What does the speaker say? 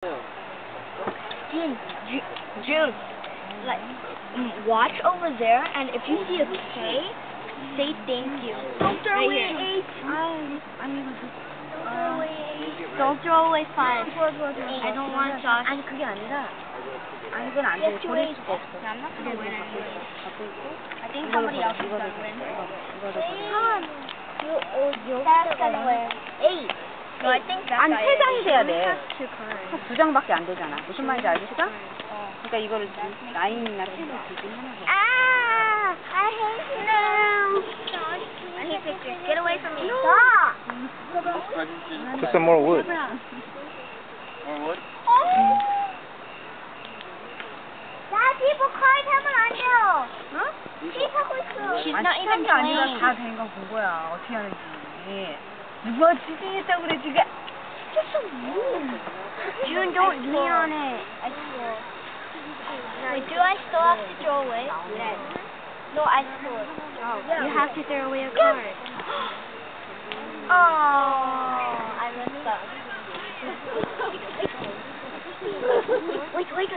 June, like, watch over there, and if you see a K, say thank you. Don't throw away 8. Don't throw away 5. I don't want Josh. 아니 그게 아니라 이건 안 돼. 버릴 수가 없어. I'm not gonna win anyway. I think 이거를 somebody 버려. else is 이거를 gonna win. 이거를 Come on. That's gonna win. 8. No, I think that 아니 guy 3장이 돼야 돼. to Kern. 2장밖에 안 되잖아. 무슨 말인지 알겠어? 그러니까 이거를 9이나 10을 두긴 하는 거야. Ah! I hate you. I hate pictures. Get away from me. Stop! Put some more wood. More wood? Dad, people card 하면 안 돼요. 어? 하고 있어. She's not even 게 아니라 playing. 다 된 거 본 거야. 어떻게 하는지. 누가 지진했다고 그래 지금. June, don't lean on it. I swear. Wait, do I still have to throw away? Yes. No, I still. Oh, you have to throw away a card. Oh, I messed up. Wait.